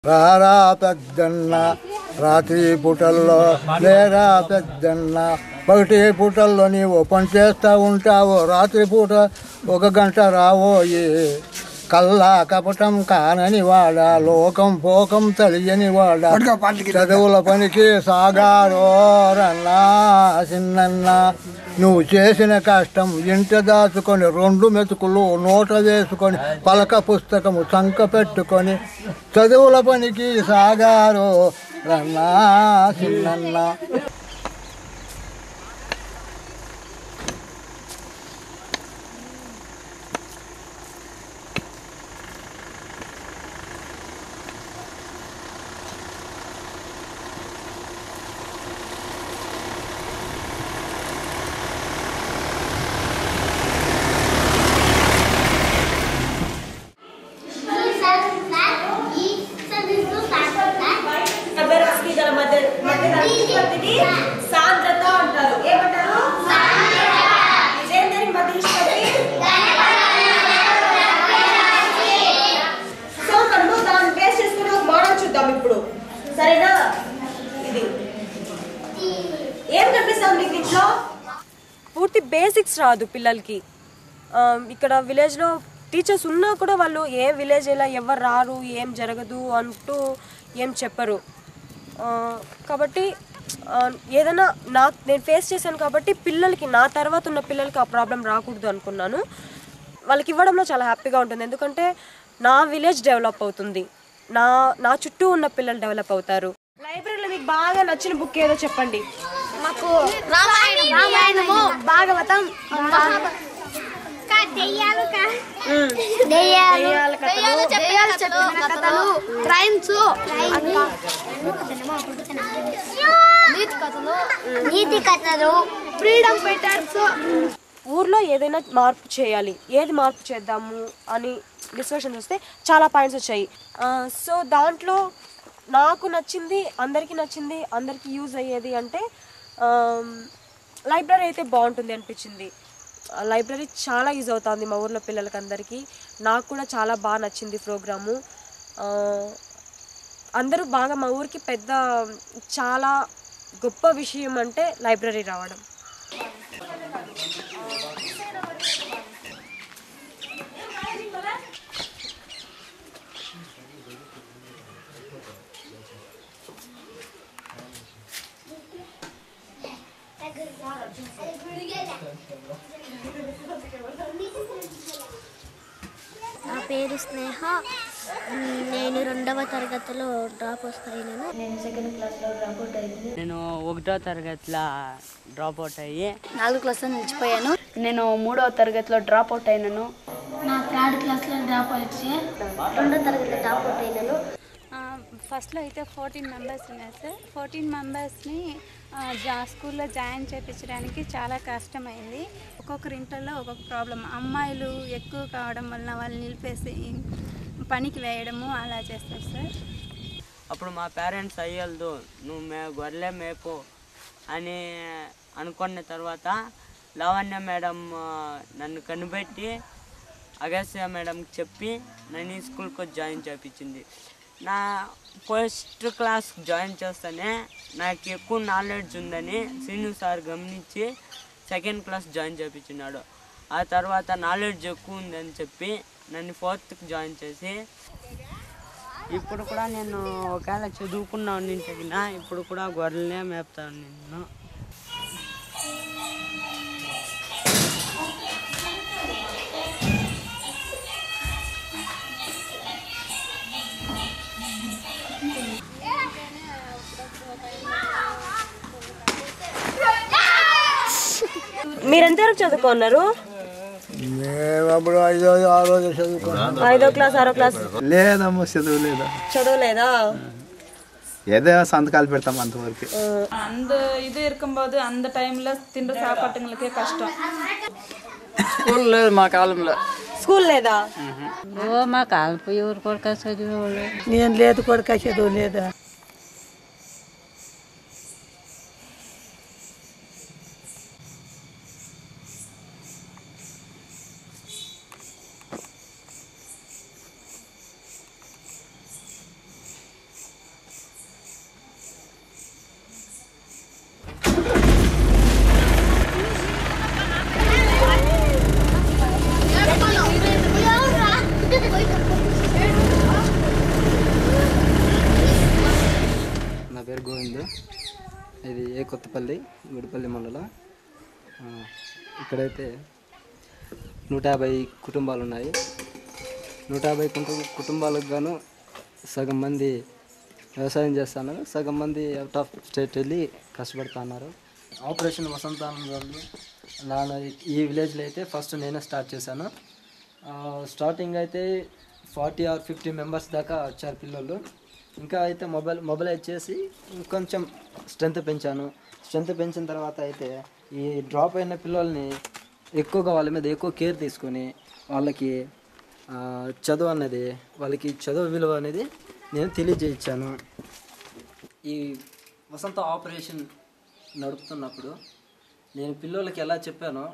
రారా పెద్దన్న రాత్రి పూటల్లో లేరా పెద్దన్న పగటి పూటల్లో నీవు పని చేస్తూ ఉంటావు రాత్రి పూట 1 గంట రావోయి కల్లా కపటం కానని వాడా లోకం పోకం తెలియని వాడా చదువుల పనికి సాగారో రన్నా చిన్నన్న నువ్వు చేసిన కష్టం ఇంట దాచుకొని 2 మెతుకులు నోట వేసుకొని పలక పుస్తకము సంక పెట్టుకొని చదువుల పనికి సాగారో రన్నా చిన్నన్న. సరేనా? ఇది ఏం కనిపిస్తాం మీకు ఇంట్లో? పూర్తి బేసిక్స్ రాదు పిల్లలకి. ఇక్కడ విలేజ్లో టీచర్స్ ఉన్నా కూడా వాళ్ళు ఏ విలేజ్ ఇలా ఎవరు రారు ఏం జరగదు అంటూ ఏం చెప్పరు. కాబట్టి ఏదైనా నేను ఫేస్ చేశాను కాబట్టి పిల్లలకి నా తర్వాత ఉన్న పిల్లలకి ఆ ప్రాబ్లం రాకూడదు అనుకున్నాను. వాళ్ళకి ఇవ్వడంలో చాలా హ్యాపీగా ఉంటుంది. ఎందుకంటే నా విలేజ్ డెవలప్ అవుతుంది, నా చుట్టూ ఉన్న పిల్లలు డెవలప్ అవుతారు. లైబ్రరీలో మీకు బాగా నచ్చిన బుక్ ఏదో చెప్పండి. మాకు రామాయణము, భాగవతం, కథలు, రైమ్స్, నీతి కథలు, ఫ్రీడమ్ ఫైటర్స్. ఊర్లో ఏదైనా మార్పు చేయాలి, ఏది మార్పు చేద్దాము అని డిస్కషన్స్ వస్తే చాలా పాయింట్స్ వచ్చాయి. సో దాంట్లో నాకు నచ్చింది, అందరికీ యూజ్ అయ్యేది అంటే లైబ్రరీ అయితే బాగుంటుంది అనిపించింది. లైబ్రరీ చాలా యూజ్ అవుతుంది మా ఊర్లో పిల్లలకి అందరికీ. నాకు కూడా చాలా బాగా నచ్చింది ప్రోగ్రాము. అందరూ బాగా మా ఊరికి పెద్ద చాలా గొప్ప విషయం అంటే లైబ్రరీ రావడం. నా పేరు స్నేహ. నేను 2వ తరగతిలో డ్రాప్ వస్తాయినాను. నేను 2nd క్లాస్లో డ్రాప్ అవుట్ అయ్యింది. నేను 1వ తరగతిలో డ్రాప్ అవుట్ అయ్యి 4వ క్లాస్లో నిలిచిపోయాను. నేను 3వ తరగతిలో డ్రాప్ అవుట్ అయినాను. నా 3rd క్లాస్లో డ్రాప్ అయితే 2వ తరగతిలో డ్రాప్ అవుట్ అయినాను. ఫస్ట్లో అయితే 14 మెంబర్స్ ఉన్నారు సార్. 14 మెంబర్స్ని స్కూల్లో జాయిన్ చేయించడానికి చాలా కష్టమైంది. ఒక్కొక్కరి ఇంట్లో ఒక్కొక్క ప్రాబ్లం. అమ్మాయిలు ఎక్కువ కావడం వలన వాళ్ళు నిలిపేసి పనికి వేయడము అలా చేస్తారు సార్. అప్పుడు మా పేరెంట్స్ అయ్యలదు నువ్వు గొర్రెలే మేపు అని అనుకున్న తర్వాత లావణ్య మేడం నన్ను కనిపెట్టి అగస్య మేడంకి చెప్పి నన్ను ఈ స్కూల్కి జాయిన్ చేయించింది. నా ఫస్ట్ క్లాస్ జాయిన్ చేస్తేనే నాకు ఎక్కువ నాలెడ్జ్ ఉందని శ్రీను సార్ గమనించి 2nd క్లాస్ జాయిన్ చేయించున్నాడు. ఆ తర్వాత నాలెడ్జ్ ఎక్కువ ఉందని చెప్పి నన్ను 4th జాయిన్ చేసి ఇప్పుడు కూడా నేను ఒకవేళ చదువుకున్నా ఉండింటినా ఇప్పుడు కూడా గొర్రెలనే మేపుతాను నేను. మీరెంతవరకు చదువుకున్నారు? మేము అప్పుడు 5వ 6వ చదువుకున్నాం. 5వ క్లాస్ 6వ క్లాస్ లేదమ్మా, చదవలేదా? ஏதோ சந்தக்கால் பெடுத்தாம் అంతవరకు. அந்த இது இருக்கும்போது அந்த டைம்ல தின்ற சாப்பாட்டுங்களுக்கே கஷ்டம். స్కూల్ లేదు మా కాలంలో. స్కూల్ లేదా? మా కాలం ఎవరు కొడుక చదివేవాళ్ళు. నేను లేదు కొడుక చదువు లేదా. పేరు గోవింద్. ఇది ఏ కొత్తపల్లి గుడిపల్లి మండలం. ఇక్కడైతే 150 కుటుంబాలు ఉన్నాయి. 150 కుటుంబాలకు గాను సగం మంది వ్యవసాయం చేస్తున్నారు, సగం మంది అవుట్ ఆఫ్ స్టేట్ వెళ్ళి కష్టపడుతున్నారు. ఆపరేషన్ వసంతానందంలో ఈ విలేజ్లో అయితే ఫస్ట్ నేనే స్టార్ట్ చేశాను. స్టార్టింగ్ అయితే 40 or 50 మెంబర్స్ దాకా వచ్చారు పిల్లలు. ఇంకా అయితే మొబైలైజ్ చేసి ఇంకొంచెం స్ట్రెంత్ పెంచాను. స్ట్రెంత్ పెంచిన తర్వాత అయితే ఈ డ్రాప్ అయిన పిల్లల్ని ఎక్కువగా వాళ్ళ మీద ఎక్కువ కేర్ తీసుకొని వాళ్ళకి చదువు అన్నది, వాళ్ళకి చదువు విలువ అనేది నేను తెలియజేయించాను. ఈ వసంత ఆపరేషన్ నడుపుతున్నప్పుడు నేను పిల్లలకి ఎలా చెప్పానో,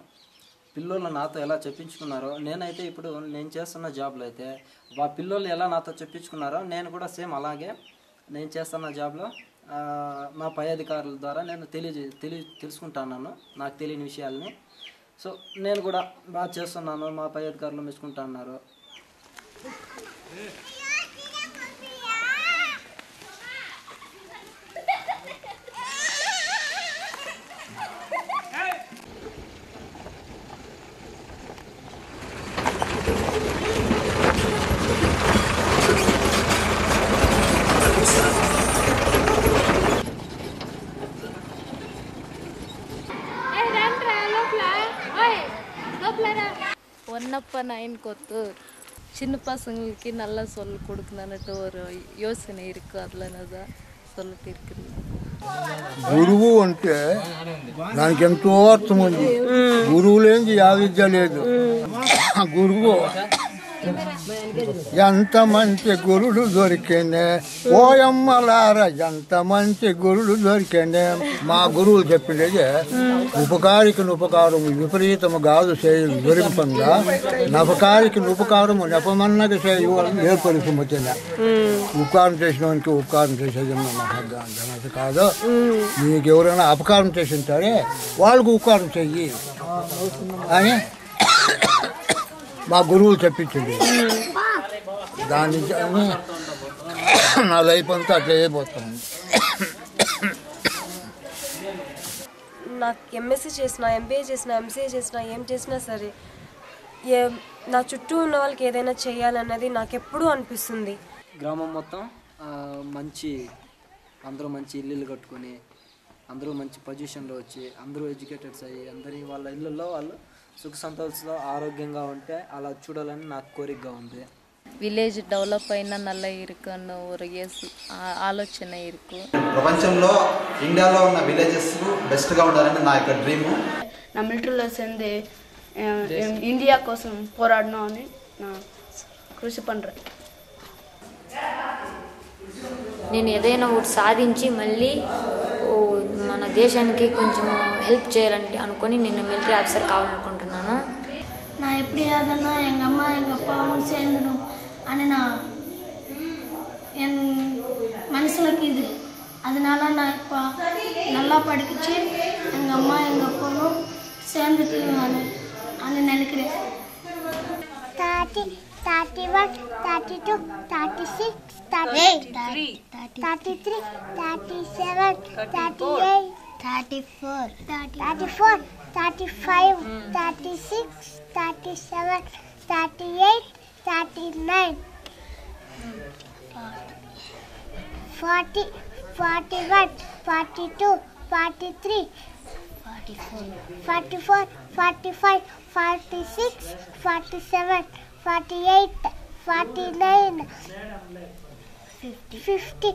పిల్లలు నాతో ఎలా చెప్పించుకున్నారో, నేనైతే ఇప్పుడు నేను చేస్తున్న జాబ్లో అయితే ఆ పిల్లలు ఎలా నాతో చెప్పించుకున్నారో నేను కూడా సేమ్ అలాగే నేను చేస్తున్న జాబ్లో నా పై అధికారుల ద్వారా నేను తెలుసుకుంటున్నాను నాకు తెలియని విషయాల్ని. సో నేను కూడా బాగా చేస్తున్నాను, మా పై అధికారులు మెచ్చుకుంటున్నారు. ஒன்னப்ப 9 கொத்தூர் சின்ன பசங்களுக்கு நல்லா சொல்லிக் கொடுக்கணுன்னுட்டு ஒரு யோசனை இருக்குது. அதில் தான் சொல்லிட்டு இருக்குது. గురువు అంటే దానికి ఎంతో అర్థం ఉంది. గురువు లేని ఆ విద్య లేదు. గురువు ఎంత మంచి గురుడు దొరికేనే, ఓయమ్మలార ఎంత మంచి గురుడు దొరికేనే. మా గురువులు చెప్పిండేది ఉపకారికి ఉపకారము విపరీతము కాదు చేయు దొరికిపంగా, నపకారికి ఉపకారము నెపమన్నకి చేయు ఏర్పరిసమొచ్చిన. ఉపకారం చేసిన వానికి ఉపకారం చేసేది అది కాదు. నీకు ఎవరైనా అపకారం చేసి ఉంటారే వాళ్ళకు ఉపకారం చెయ్యి అని మా గురువులు చెప్పించింది. దాని నా లైఫ్ అంతా అట్లా అయిపోతుంది. నాకు ఎంఎస్సీ చేసినా, ఎంబీఏ చేసినా, ఎంసీఏ చేసినా, ఏం చేసినా సరే నా చుట్టూ ఉన్న వాళ్ళకి ఏదైనా చేయాలన్నది నాకు ఎప్పుడూ అనిపిస్తుంది. గ్రామం మొత్తం అందరూ మంచి ఇల్లు కట్టుకొని, అందరూ మంచి పొజిషన్లో వచ్చి, అందరూ ఎడ్యుకేటెడ్స్ అయ్యి, అందరి వాళ్ళ ఇళ్ళల్లో వాళ్ళు సుఖ సంతోషంలో ఆరోగ్యంగా ఉంటే అలా చూడాలని నాకు కోరికగా ఉంది. విలేజ్ డెవలప్ అయినా నల్ల ఇరుకున్న ఒక ఆలోచన ఇరుకు. ప్రపంచంలో ఇండియాలో ఉన్న విలేజెస్ బెస్ట్గా ఉండాలని నా యొక్క డ్రీమ్. నా మిలిటరీలో சேர்ந்து ఇండియా కోసం పోరాడను అని నా కృషి పண்றேன். నేను ఏదైనా ఒకటి సాధించి మళ్ళీ మన దేశానికి కొంచెం హెల్ప్ చేయాలని అనుకొని నేను మిలిటరీ ఆఫీసర్ కావాలనుకుంటున్నాను. நான் எப்படி ஆகுதுன்னா எங்கள் அம்மா எங்கள் அப்பாவும் சேர்ந்துடும் ஆனால் என் மனசில் இது. அதனால நான் இப்போ நல்லா படிச்சு எங்கள் அம்மா எங்கள் அப்பாவும் சேர்ந்துட்டு நான் நினைக்கிறேன். 30, 31, 32, 36, 33, 37, 38, 34, 35, 36, 37, 38, 39, 40, 41, 42, 43, 44, 45, 46, 47, 48, 49, 50.